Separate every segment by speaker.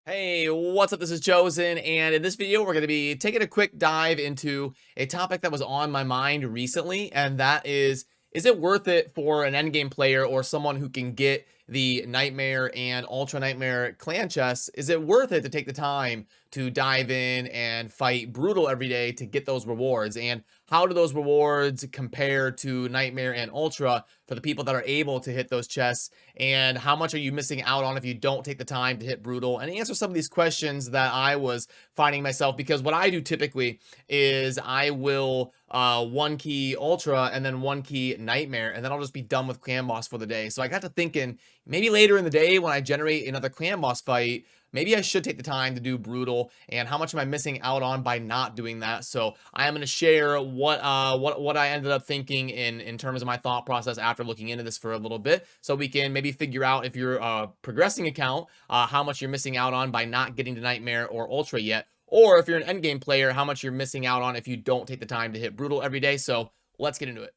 Speaker 1: Hey, what's up? This is Chosen, and in this video, we're going to be taking a quick dive into a topic that was on my mind recently, and that is it worth it for an endgame player or someone who can get the Nightmare and Ultra Nightmare clan chests? Is it worth it to take the time to dive in and fight brutal every day to get those rewards? And how do those rewards compare to Nightmare and Ultra for the people that are able to hit those chests? And how much are you missing out on if you don't take the time to hit brutal? And answer some of these questions that I was finding myself, because what I do typically is I will one key Ultra and then one key Nightmare, and then I'll just be done with clan boss for the day. So I got to thinking, maybe later in the day when I generate another clan boss fight, maybe I should take the time to do brutal, and how much am I missing out on by not doing that? So I am going to share what I ended up thinking in terms of my thought process after looking into this for a little bit, so we can maybe figure out, if you're a progressing account, how much you're missing out on by not getting to Nightmare or Ultra yet, or if you're an endgame player, how much you're missing out on if you don't take the time to hit brutal every day. So let's get into it.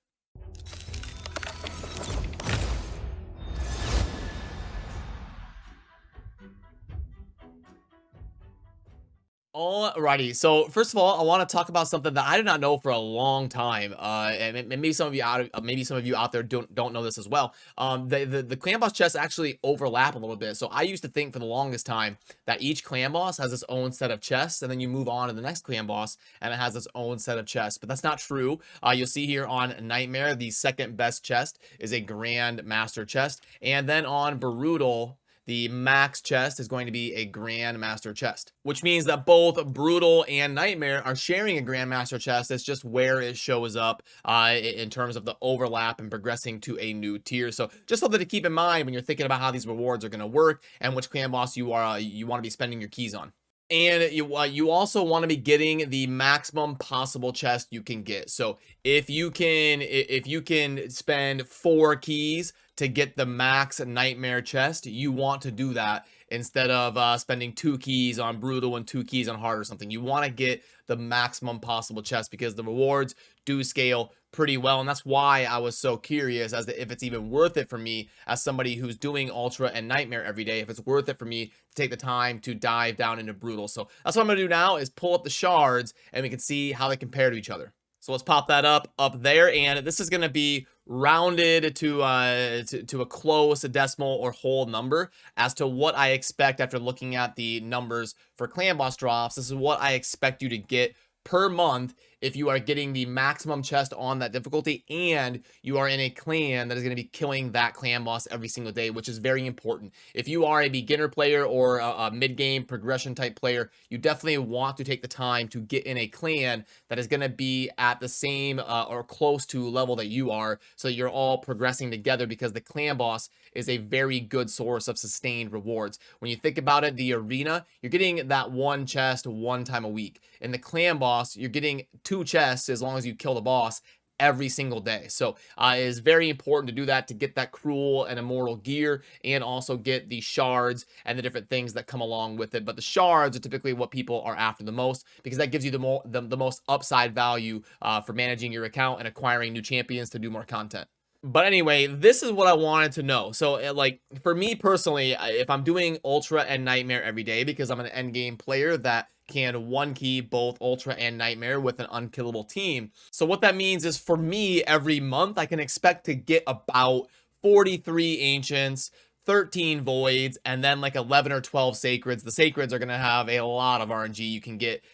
Speaker 1: Alrighty, so first of all, I want to talk about something that I did not know for a long time, and maybe some of you out there don't know this as well. The clan boss chests actually overlap a little bit. So I used to think for the longest time that each clan boss has its own set of chests, and then you move on to the next clan boss, and it has its own set of chests. But that's not true. You'll see here on Nightmare, the second best chest is a Grand Master chest, and then on Brutal, the max chest is going to be a Grandmaster chest, which means that both Brutal and Nightmare are sharing a Grandmaster chest. It's just where it shows up in terms of the overlap and progressing to a new tier. So just something to keep in mind when you're thinking about how these rewards are going to work and which clan boss you want to be spending your keys on. And you also want to be getting the maximum possible chest you can get. So if you can spend 4 keys to get the max Nightmare chest, you want to do that instead of spending 2 keys on Brutal and 2 keys on Hard or something. You want to get the maximum possible chest because the rewards do scale pretty well, and that's why I was so curious as to if it's even worth it for me as somebody who's doing Ultra and Nightmare every day, if it's worth it for me to take the time to dive down into Brutal. So that's what I'm gonna do now, is pull up the shards and we can see how they compare to each other. So let's pop that up there, and this is going to be rounded to a close decimal or whole number as to what I expect after looking at the numbers for clan boss drops. This is what I expect you to get per month if you are getting the maximum chest on that difficulty and you are in a clan that is going to be killing that clan boss every single day, which is very important. If you are a beginner player or a mid-game progression type player, you definitely want to take the time to get in a clan that is going to be at the same or close to level that you are, so that you're all progressing together, because the clan boss is a very good source of sustained rewards. When you think about it, the arena, you're getting that one chest one time a week. In the clan boss, you're getting 2 chests as long as you kill the boss every single day. So it is very important to do that, to get that cruel and immortal gear and also get the shards and the different things that come along with it. But the shards are typically what people are after the most, because that gives you the most upside value for managing your account and acquiring new champions to do more content. But anyway, this is what I wanted to know. So like for me personally, if I'm doing Ultra and Nightmare every day, because I'm an endgame player that can one key both Ultra and Nightmare with an unkillable team. So what that means is, for me, every month I can expect to get about 43 Ancients, 13 Voids, and then like 11 or 12 Sacreds. The Sacreds are going to have a lot of RNG. You can get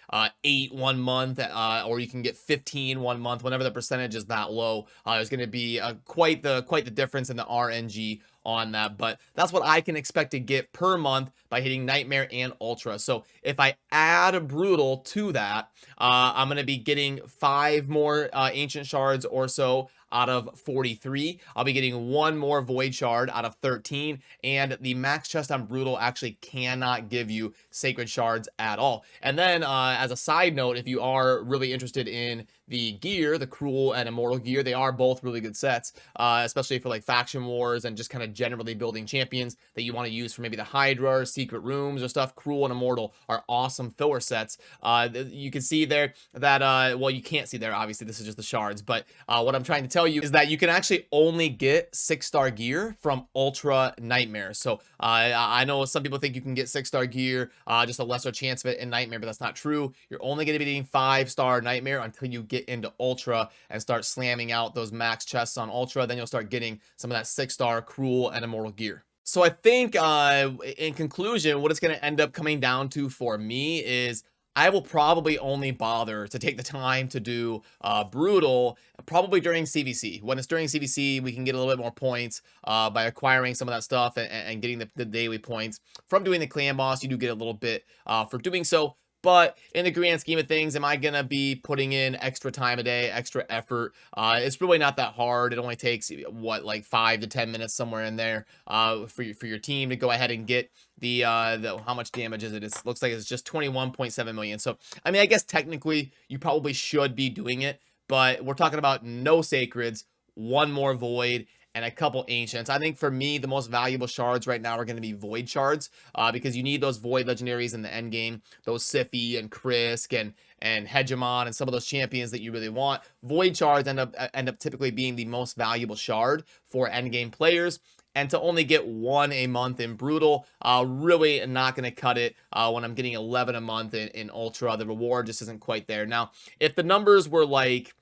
Speaker 1: 8 one month, or you can get 15 one month. Whenever the percentage is that low, there's going to be quite the difference in the RNG on that. But that's what I can expect to get per month by hitting Nightmare and Ultra. So if I add Brutal to that, I'm going to be getting 5 more Ancient Shards or so out of 43. I'll be getting 1 more Void Shard out of 13, and the max chest on Brutal actually cannot give you Sacred Shards at all. And then as a side note, if you are really interested in the gear, the Cruel and Immortal gear, they are both really good sets, especially for like faction wars and just kind of generally building champions that you want to use for maybe the Hydra, secret rooms or stuff. Cruel and Immortal are awesome filler sets. You can see there that, well, you can't see there, obviously, this is just the shards, but what I'm trying to tell tell you is that you can actually only get 6-star gear from Ultra Nightmare. So I know some people think you can get 6-star gear, just a lesser chance of it in Nightmare, but that's not true. You're only going to be getting 5-star Nightmare until you get into Ultra and start slamming out those max chests on Ultra. Then you'll start getting some of that 6-star Cruel and Immortal gear. So I think in conclusion, what it's going to end up coming down to for me is I will probably only bother to take the time to do Brutal probably during CVC. When it's during CVC, we can get a little bit more points by acquiring some of that stuff and getting the daily points. From doing the clan boss, you do get a little bit for doing so. But in the grand scheme of things, am I going to be putting in extra time a day, extra effort? It's really not that hard. It only takes, what, like 5 to 10 minutes somewhere in there for your team to go ahead and get the how much damage is it? It looks like it's just 21.7 million. So, I mean, I guess technically you probably should be doing it, but we're talking about no sacreds, one more void, and a couple ancients. I think for me, the most valuable shards right now are going to be void shards because you need those void legendaries in the end game. Those Siphi and Krisk and Hegemon and some of those champions that you really want. Void shards end up typically being the most valuable shard for end game players. And to only get 1 a month in Brutal, really not going to cut it when I'm getting 11 a month in Ultra. The reward just isn't quite there. Now, if the numbers were like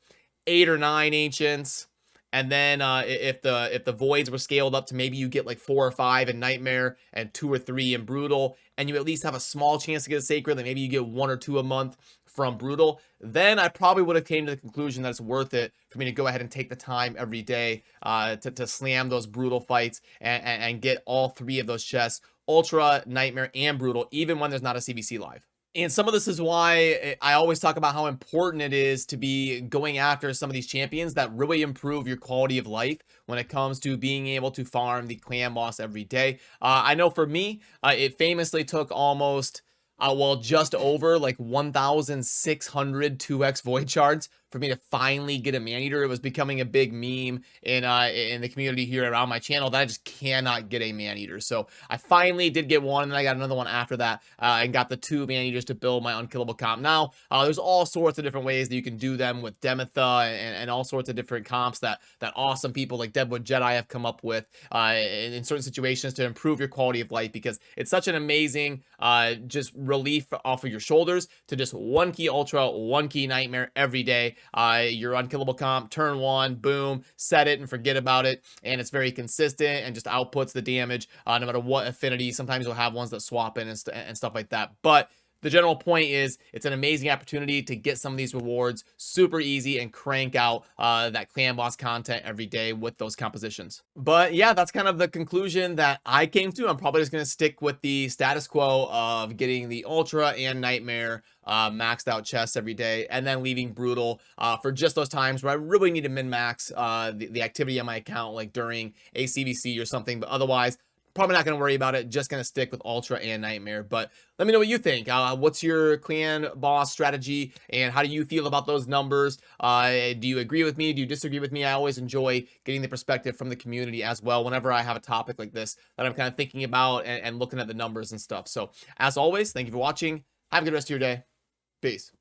Speaker 1: 8 or 9 ancients, and then if the voids were scaled up to maybe you get like 4 or 5 in Nightmare and 2 or 3 in Brutal, and you at least have a small chance to get a Sacred, then maybe you get 1 or 2 a month from Brutal, then I probably would have came to the conclusion that it's worth it for me to go ahead and take the time every day to slam those Brutal fights and get all 3 of those chests, Ultra, Nightmare, and Brutal, even when there's not a CVC live. And some of this is why I always talk about how important it is to be going after some of these champions that really improve your quality of life when it comes to being able to farm the clan boss every day. I know for me, it famously took almost, well, just over like 1,600 2x void shards for me to finally get a man-eater. It was becoming a big meme in the community here around my channel that I just cannot get a man-eater. So I finally did get one, and then I got another one after that and got the 2 man-eaters to build my unkillable comp. Now, there's all sorts of different ways that you can do them with Demetha and all sorts of different comps that awesome people like Deadwood Jedi have come up with in certain situations to improve your quality of life, because it's such an amazing just relief off of your shoulders to just 1 key Ultra, 1 key Nightmare every day. Your unkillable comp, turn 1, boom, set it and forget about it, and it's very consistent and just outputs the damage no matter what affinity. Sometimes you'll have ones that swap in and stuff like that, but the general point is it's an amazing opportunity to get some of these rewards super easy and crank out that clan boss content every day with those compositions. But yeah, that's kind of the conclusion that I came to. I'm probably just going to stick with the status quo of getting the Ultra and Nightmare maxed out chests every day, and then leaving Brutal for just those times where I really need to min-max the activity on my account, like during a CVC or something. But otherwise, probably not going to worry about it. Just going to stick with Ultra and Nightmare. But let me know what you think. What's your clan boss strategy, and how do you feel about those numbers? Do you agree with me? Do you disagree with me? I always enjoy getting the perspective from the community as well whenever I have a topic like this that I'm kind of thinking about and looking at the numbers and stuff. So as always, thank you for watching. Have a good rest of your day. Peace.